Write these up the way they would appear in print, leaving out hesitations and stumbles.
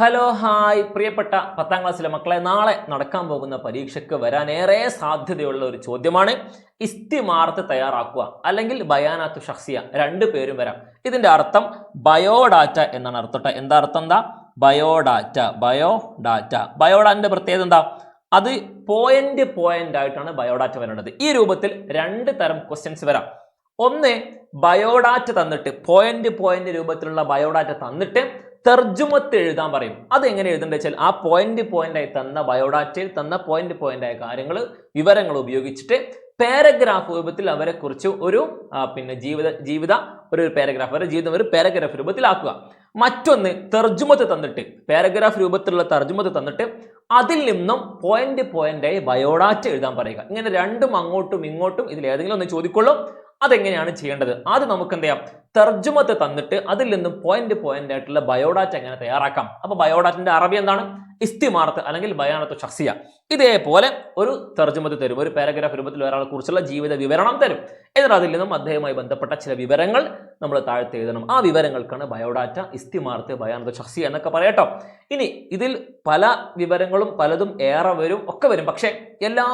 Hello hi പ്രിയപ്പെട്ട 10ാം ക്ലാസ്സിലെ മക്കളെ, നാളെ നടക്കാൻ പോകുന്ന പരീക്ഷയ്ക്ക് വരാനേറെ സാധ്യതയുള്ള ഒരു ചോദ്യമാണ് ഇസ്തിമാർത്ത് തയ്യാറാക്കുക അല്ലെങ്കിൽ ബയാനാത്തു ഷഖ്സിയ. രണ്ടു പേരും വരാം. ഇതിന്റെ അർത്ഥം ബയോഡാറ്റ എന്നാണ് അർത്ഥം. എന്താ അർത്ഥം? എന്താ? ബയോഡാറ്റ. ബയോഡാറ്റന്റെ പ്രത്യേകത എന്താ? അത് പോയിന്റ് ആയിട്ടാണ് ബയോഡാറ്റ വരേണ്ടത്. ഈ രൂപത്തിൽ രണ്ട് തരം ക്വസ്റ്റ്യൻസ് വരാം. ഒന്ന്, ബയോഡാറ്റ തന്നിട്ട് പോയിന്റ് രൂപത്തിലുള്ള ബയോഡാറ്റ തന്നിട്ട് തർജുമത്ത് എഴുതാൻ പറയും. അത് എങ്ങനെ എഴുതേണ്ടത് വെച്ചാൽ ആ പോയിന്റായി തന്ന ബയോഡാറ്റയിൽ തന്ന പോയിന്റായ കാര്യങ്ങൾ, വിവരങ്ങൾ ഉപയോഗിച്ചിട്ട് പാരഗ്രാഫ് രൂപത്തിൽ അവരെ കുറിച്ച് ഒരു ജീവിത ഒരു പാരഗ്രാഫ്, അവരുടെ ജീവിതം ഒരു പാരഗ്രാഫ് രൂപത്തിലാക്കുക. മറ്റൊന്ന്, തർജുമത്ത് തന്നിട്ട് പാരഗ്രാഫ് രൂപത്തിലുള്ള തർജുമത്ത് തന്നിട്ട് അതിൽ നിന്നും പോയിന്റായി ബയോഡാറ്റ എഴുതാൻ പറയുക. ഇങ്ങനെ രണ്ടും അങ്ങോട്ടും ഇങ്ങോട്ടും ഇതിൽ ഏതെങ്കിലും ഒന്ന് ചോദിക്കുള്ളൂ. അതെങ്ങനെയാണ് ചെയ്യേണ്ടത്? ആദ്യം നമുക്ക് എന്ത് ചെയ്യാം, തർജുമത്ത് തന്നിട്ട് അതിൽ നിന്നും പോയിന്റ് ആയിട്ടുള്ള ബയോഡാറ്റ എങ്ങനെ തയ്യാറാക്കാം. അപ്പൊ ബയോഡാറ്റന്റെ അറബി എന്താണ്? ഇസ്തിമാർത്ത് അല്ലെങ്കിൽ ബയാനത്തു ഷഖ്സിയ. ഇതേപോലെ ഒരു തർജുമത്ത് തരും, ഒരു പാരഗ്രാഫ് രൂപത്തിൽ ഒരാളെ കുറിച്ചുള്ള ജീവിത വിവരണം തരും. എന്നിട്ട് അതിൽ നിന്നും അദ്ദേഹവുമായി ബന്ധപ്പെട്ട ചില വിവരങ്ങൾ നമ്മൾ താഴത്ത് എഴുതണം. ആ വിവരങ്ങൾക്കാണ് ബയോഡാറ്റ, ഇസ്തിമാർത്ത്, ബയാനത്തു ഷഖ്സിയ എന്നൊക്കെ പറയട്ടോ. ഇനി ഇതിൽ പല വിവരങ്ങളും പലതും ഏറെ വരും, ഒക്കെ വരും. പക്ഷെ എല്ലാ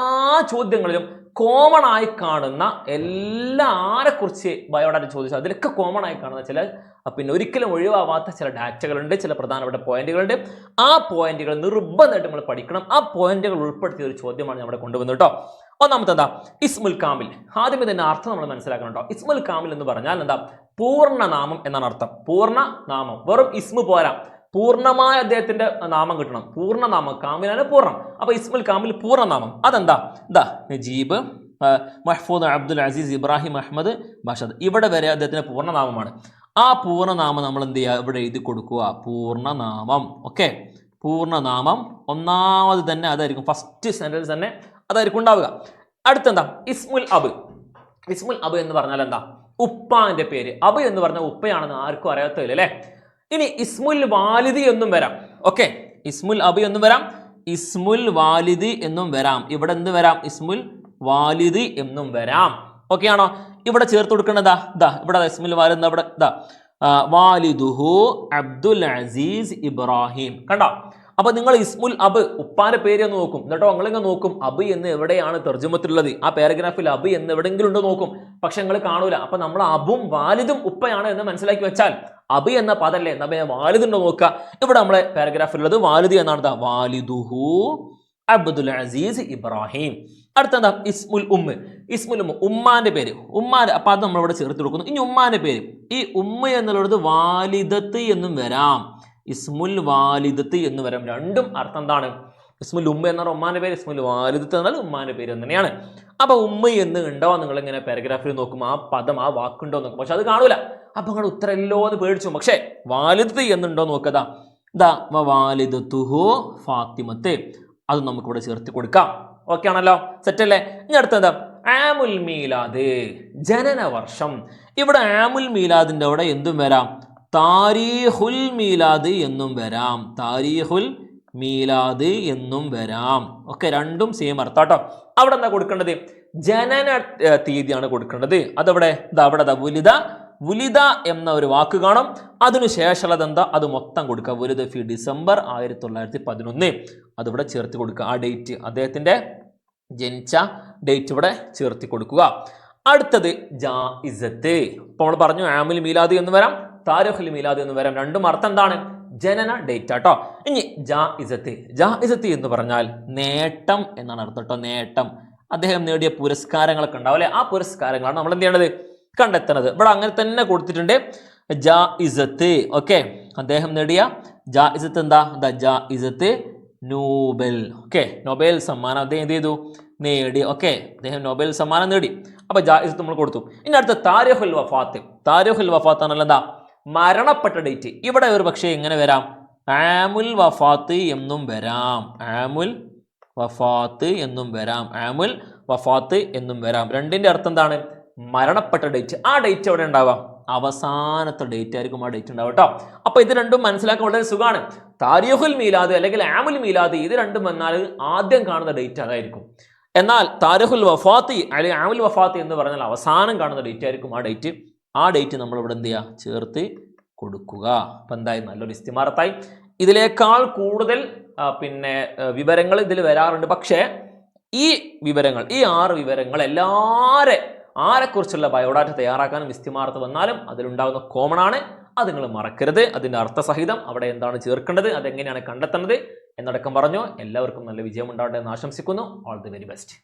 ചോദ്യങ്ങളിലും കോമൺ ആയി കാണുന്ന ആരെക്കുറിച്ച് ബയോഡാറ്റ ചോദിച്ചാൽ അതിലൊക്കെ കോമൺ ആയി കാണുന്ന ചില ഒരിക്കലും ഒഴിവാവാത്ത ചില ഡാറ്റകളുണ്ട്, ചില പ്രധാനപ്പെട്ട പോയിന്റുകളുണ്ട്. ആ പോയിന്റുകൾ നിർബന്ധമായിട്ട് നമ്മൾ പഠിക്കണം. ആ പോയിന്റുകൾ ഉൾപ്പെടുത്തിയ ഒരു ചോദ്യമാണ് നമ്മുടെ കൊണ്ടുവന്നത് കേട്ടോ. ഒന്നാമത്തെ എന്താ? ഇസ്മുൽ കാമിൽ. ആദ്യമേ തന്നെ അർത്ഥം നമ്മൾ മനസ്സിലാക്കണം കേട്ടോ. ഇസ്മുൽ കാമിൽ എന്ന് പറഞ്ഞാൽ എന്താ? പൂർണ്ണനാമം എന്നാണ് അർത്ഥം. പൂർണ്ണനാമം. വെറും ഇസ്മു പോരാ, പൂർണ്ണമായ അദ്ദേഹത്തിന്റെ നാമം കിട്ടണം. പൂർണ്ണനാമം, കാമിലാണ് പൂർണ്ണം. അപ്പൊ ഇസ്മുൽ കാമിൽ പൂർണ്ണനാമം അതെന്താ? നജീബ് മഹ്ഫൂദ് അബ്ദുൽ അസീസ് ഇബ്രാഹിം അഹമ്മദ് ബഷദ്. ഇവിടെ വരെ അദ്ദേഹത്തിന്റെ പൂർണ്ണനാമമാണ്. ആ പൂർണ്ണനാമം നമ്മൾ എന്ത് ചെയ്യുക? ഇവിടെ എഴുതി കൊടുക്കുക. പൂർണ്ണനാമം. ഓക്കെ, പൂർണ്ണനാമം ഒന്നാമത് തന്നെ അതായിരിക്കും, ഫസ്റ്റ് സെന്റൻസ് തന്നെ അതായിരിക്കും ഉണ്ടാവുക. അടുത്തെന്താ? ഇസ്മുൽ അബ്. ഇസ്മുൽ അബ് എന്ന് പറഞ്ഞാൽ എന്താ? ഉപ്പാന്റെ പേര്. അബ് എന്ന് പറഞ്ഞാൽ ഉപ്പയാണെന്ന് ആർക്കും അറിയാത്തില്ല അല്ലേ? ഇനി ഇസ്മുൽ വാലിദി എന്നും വരാം. ഓക്കെ, ഇസ്മുൽ അബ് എന്നും വരാം, ഇസ്മുൽ വാലിദി എന്നും വരാം. ഇവിടെ എന്ത് വരാം? ഇസ്മുൽ വാലിദി എന്നും വരാം. ഓക്കെ ആണോ? ഇവിടെ ചേർത്ത് കൊടുക്കേണ്ടതാ ഇവിടെ ഇസ്മുൽ വാലിദ്. ഇവിടെ വാലിദുഹു അബ്ദുൽ അസീസ് ഇബ്രാഹിം. കണ്ടോ? അപ്പൊ നിങ്ങൾ ഇസ്മുൽ അബ്, ഉപ്പാന്റെ പേര് എന്ന് നോക്കും. എന്നിട്ടോ നിങ്ങളിങ്ങനെ നോക്കും അബ് എന്ന് എവിടെയാണ് തർജുമത്തിലുള്ളത്, ആ പാരഗ്രാഫിൽ അബ് എന്ന് എവിടെയെങ്കിലും ഉണ്ടോ നോക്കും. പക്ഷെ നിങ്ങൾ കാണൂല. അപ്പൊ നമ്മൾ അബും വാലിദും ഉപ്പയാണ് എന്ന് മനസ്സിലാക്കി വെച്ചാൽ അബ് എന്ന പദല്ലേ, എന്നാ വാലിദുണ്ടോ നോക്കുക. ഇവിടെ നമ്മളെ പാരഗ്രാഫിലുള്ളത് വാലിദ് എന്നാണ്. വാലിദുഹു അബ്ദുൽ അസീസ് ഇബ്രാഹിം. അടുത്തെന്താ? ഇസ്മുൽ ഉമ്മ്. ഇസ്മുൽ ഉമ്മ, ഉമ്മാന്റെ പേര്. ഉമ്മാന്റെ, അപ്പൊ അത് നമ്മളിവിടെ ചേർത്ത് കൊടുക്കുന്നു. ഇനി ഉമ്മാന്റെ പേര്, ഈ ഉമ്മ എന്നുള്ളത് വാലിദത്ത് എന്നും വരാം, ഇസ്മുൽ വാലിദത്ത് എന്ന് വരാം. രണ്ടും അർത്ഥം എന്താണ്? ഇസ്മുൽ ഉമ്മ എന്നാൽ ഉമ്മാന്റെ പേര്, ഇസ്മുൽ വാലിദത്ത് എന്നാൽ ഉമ്മാന്റെ പേര് തന്നെയാണ്. അപ്പൊ ഉമ്മ എന്ന് ഉണ്ടോ നിങ്ങൾ ഇങ്ങനെ പാരഗ്രാഫിൽ നോക്കും, ആ പദം, ആ വാക്കുണ്ടോ നോക്കും. പക്ഷെ അത് കാണൂല. അപ്പൊ നിങ്ങൾ ഉത്തരല്ലോ എന്ന് പേടിച്ചു. പക്ഷെ വാലിദത്ത് എന്നുണ്ടോ നോക്കതാ. വാലിദത്തുഹു ഫാത്തിമത്ത്. അത് നമുക്ക് ഇവിടെ ചേർത്ത് കൊടുക്കാം. ഓക്കെ ആണല്ലോ? സെറ്റ് അല്ലേ? ഇനി അടുത്തത് ആമുൽ മീലാദ്, ജനന വർഷം. ഇവിടെ ആമുൽ മീലാദിന്റെ അവിടെ എന്തും വരാം? താരീഖുൽ മീലാദ് എന്നും വരാം, താരീഖുൽ മീലാദ് എന്നും വരാം. ഒക്കെ രണ്ടും സെയിം അർത്ഥം കേട്ടോ. അവിടെ എന്താ കൊടുക്കേണ്ടത്? ജനന തീയതിയാണ് കൊടുക്കേണ്ടത്. അതവിടെ വുലിദ എന്ന ഒരു വാക്ക് കാണും. അതിനുശേഷമുള്ളത് എന്താ? അത് മൊത്തം കൊടുക്കുക. വുലിദ ഫി ഡിസംബർ 1911. അതിവിടെ ചേർത്ത് കൊടുക്കുക. ആ ഡേറ്റ്, അദ്ദേഹത്തിന്റെ ജനിച്ച ഡേറ്റ് ഇവിടെ ചേർത്തി കൊടുക്കുക. അടുത്തത് ജായിസത്ത്. ഇപ്പൊ നമ്മൾ പറഞ്ഞു ആമുൽ മീലാദ് എന്ന് വരാം, താരിഖുൽ മീലാദ് എന്ന് വരാം. രണ്ടും അർത്ഥം എന്താണ്? ജനന ഡേറ്റ് ആട്ടോ. ഇനി ജായിസത്ത് എന്ന് പറഞ്ഞാൽ നേട്ടം എന്നാണ് അർത്ഥം കേട്ടോ. നേട്ടം, അദ്ദേഹം നേടിയ പുരസ്കാരങ്ങളൊക്കെ ഉണ്ടാവും അല്ലെ? ആ പുരസ്കാരങ്ങളാണ് നമ്മൾ എന്ത് ചെയ്യേണ്ടത്? കണ്ടെത്തുന്നത്. ഇവിടെ അങ്ങനെ തന്നെ കൊടുത്തിട്ടുണ്ട്, ജായിസത്ത്. ഓക്കെ, അദ്ദേഹം നേടിയ ജായിസത്ത് എന്താ? ജായിസത്ത് നോബൽ. ഓക്കെ, നൊബേൽ സമ്മാനം അദ്ദേഹം എന്ത് ചെയ്തു? നേടി. ഓക്കെ, അദ്ദേഹം നൊബേൽ സമ്മാനം നേടി. അപ്പൊ ജായിസത്ത് നമ്മൾ കൊടുത്തു. ഇനി അടുത്ത താരിഖുൽ വഫാത്ത്. താരിഖുൽ വഫാത്ത് എന്നാൽ എന്താ? മരണപ്പെട്ട ഡേറ്റ്. ഇവിടെ ഒരു പക്ഷേ എങ്ങനെ വരാം? ആമുൽ വഫാത്ത് എന്നും വരാം, ആമുൽ വഫാത്ത് എന്നും വരാം, ആമുൽ വഫാത്ത് എന്നും വരാം. രണ്ടിന്റെ അർത്ഥം എന്താണ്? മരണപ്പെട്ട ഡേറ്റ്. ആ ഡേറ്റ് എവിടെ ഉണ്ടാവാം? അവസാനത്തെ ഡേറ്റ് ആയിരിക്കും ആ ഡേറ്റ് ഉണ്ടാവും കേട്ടോ. അപ്പൊ ഇത് രണ്ടും മനസ്സിലാക്കാൻ വളരെ സുഖമാണ്. താരിഖുൽ മീലാദ് അല്ലെങ്കിൽ ആമുൽ മീലാദ്, ഇത് രണ്ടും വന്നാൽ ആദ്യം കാണുന്ന ഡേറ്റ് അതായിരിക്കും. എന്നാൽ താരിഖുൽ വഫാത്ത് അല്ലെങ്കിൽ ആമുൽ വഫാത്ത് എന്ന് പറഞ്ഞാൽ അവസാനം കാണുന്ന ഡേറ്റ് ആയിരിക്കും ആ ഡേറ്റ് നമ്മൾ ഇവിടെ എന്ത് ചെയ്യുക? ചേർത്ത് കൊടുക്കുക. അപ്പൊ എന്തായി? നല്ലൊരു ഇസ്തിമാറത്തായി. ഇതിനേക്കാൾ കൂടുതൽ വിവരങ്ങൾ ഇതിൽ വരാറുണ്ട്. പക്ഷേ ഈ വിവരങ്ങൾ, ഈ 6 വിവരങ്ങൾ ആരെക്കുറിച്ചുള്ള ബയോഡാറ്റ തയ്യാറാക്കാനും ഇസ്തിമാറത്ത് വന്നാലും അതിലുണ്ടാകുന്ന കോമൺ ആണ്. അത് നിങ്ങൾ മറക്കരുത്. അതിൻ്റെ അർത്ഥസഹിതം അവിടെ എന്താണ് ചേർക്കേണ്ടത്, അതെങ്ങനെയാണ് കണ്ടെത്തേണ്ടത് എന്നടക്കം പറഞ്ഞു. എല്ലാവർക്കും നല്ല വിജയം ഉണ്ടാവട്ടെ എന്ന് ആശംസിക്കുന്നു. All the very best.